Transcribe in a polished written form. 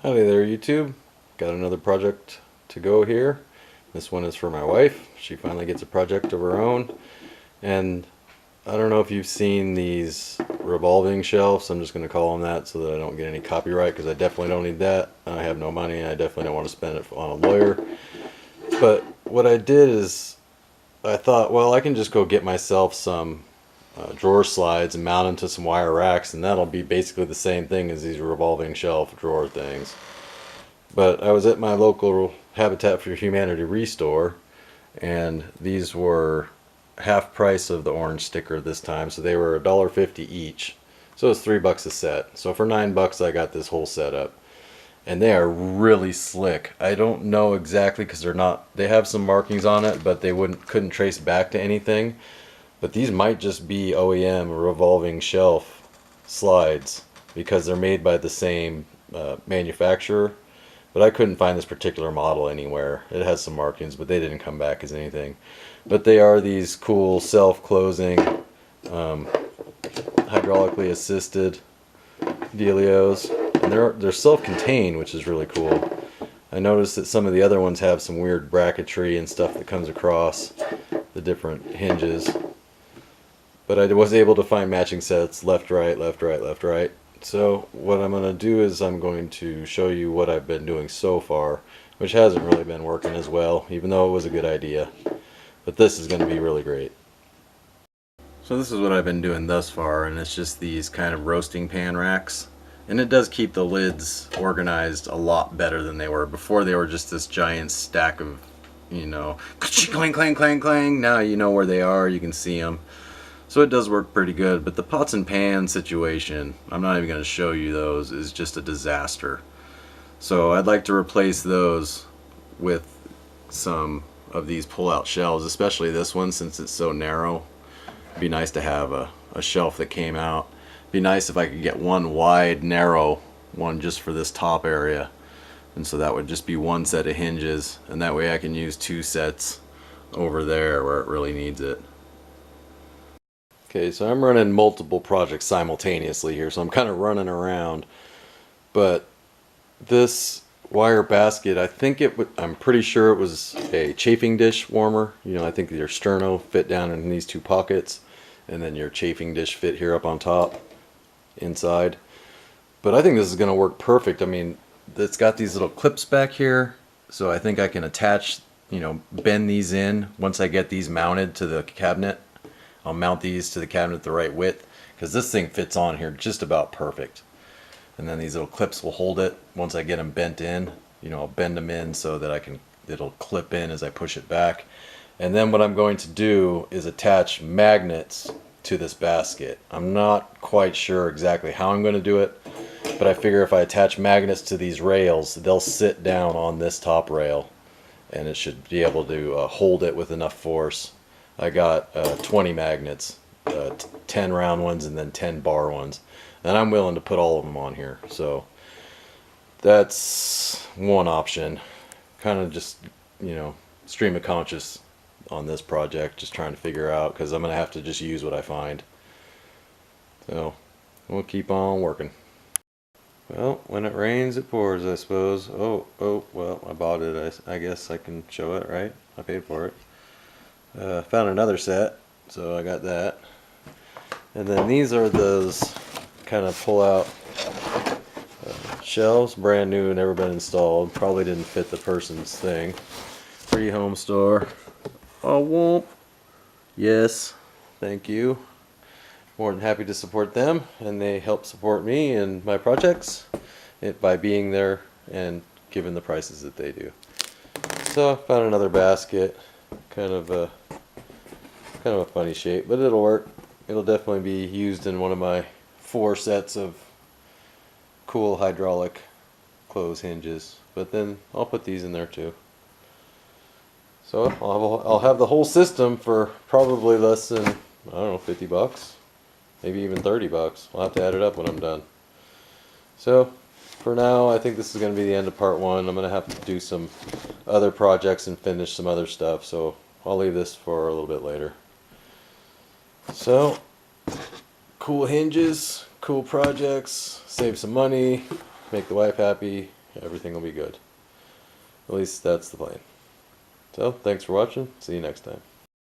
Howdy there, YouTube. Got another project to go here. This one is for my wife. She finally gets a project of her own. And I don't know if you've seen these revolving shelves. I'm just going to call them that so that I don't get any copyright, because I definitely don't need that. I have no money and I definitely don't want to spend it on a lawyer. But what I did is I thought, well, I can just go get myself some drawer slides and mount them to some wire racks, and that'll be basically the same thing as these revolving shelf drawer things. But I was at my local Habitat for Humanity restore, and these were half price of the orange sticker this time, so they were $1.50 each. So it's $3 a set. So for $9 I got this whole setup. And they are really slick. I don't know exactly, because they have some markings on it, but they couldn't trace back to anything. But these might just be OEM revolving shelf slides, because they're made by the same manufacturer. But I couldn't find this particular model anywhere. It has some markings, but they didn't come back as anything. But they are these cool self-closing, hydraulically assisted dealios. And they're self-contained, which is really cool. I noticed that some of the other ones have some weird bracketry and stuff that comes across the different hinges. But I was able to find matching sets, left, right, left, right, left, right. So what I'm going to do is I'm going to show you what I've been doing so far, which hasn't really been working as well, even though it was a good idea. But this is going to be really great. So this is what I've been doing thus far, and it's just these kind of roasting pan racks. And it does keep the lids organized a lot better than they were. Before they were just this giant stack of, clang, clang, clang, clang. Now you know where they are, you can see them. So it does work pretty good, but the pots and pans situation, I'm not even going to show you those, is just a disaster. So I'd like to replace those with some of these pull-out shelves, especially this one since it's so narrow. It'd be nice to have a shelf that came out. It'd be nice if I could get one wide, narrow one just for this top area. And so that would just be one set of hinges, and that way I can use two sets over there where it really needs it. Okay, so I'm running multiple projects simultaneously here, so I'm kind of running around. But this wire basket, I'm pretty sure it was a chafing dish warmer. I think your sterno fit down in these two pockets, and then your chafing dish fit here up on top, inside. But I think this is going to work perfect. I mean, it's got these little clips back here, so I think I can attach, bend these in once I get these mounted to the cabinet. I'll mount these to the cabinet the right width, because this thing fits on here just about perfect. And then these little clips will hold it once I get them bent in. I'll bend them in so that it'll clip in as I push it back. And then what I'm going to do is attach magnets to this basket. I'm not quite sure exactly how I'm going to do it, but I figure if I attach magnets to these rails, they'll sit down on this top rail, and it should be able to hold it with enough force. I got 20 magnets, 10 round ones and then 10 bar ones, and I'm willing to put all of them on here. So that's one option. Kind of just, stream of conscious on this project, just trying to figure out, because I'm going to have to just use what I find. So we'll keep on working. Well, when it rains, it pours, I suppose. Oh, well, I bought it. I guess I can show it, right? I paid for it. Found another set, so I got that. And then these are those kind of pull-out shelves, brand new, never been installed. Probably didn't fit the person's thing. Free home store. Oh, whoop. Yes, thank you. More than happy to support them, and they help support me and my projects by being there and giving the prices that they do. So I found another basket, kind of a funny shape, but it'll work. It'll definitely be used in one of my 4 sets of cool hydraulic close hinges. But then I'll put these in there too. So I'll have the whole system for probably less than, I don't know, 50 bucks, maybe even 30 bucks. I'll have to add it up when I'm done. So for now, I think this is going to be the end of part 1. I'm going to have to do some other projects and finish some other stuff, so I'll leave this for a little bit later. So, cool hinges, cool projects, save some money, make the wife happy, Everything will be good. At least that's the plan. So, thanks for watching. See you next time.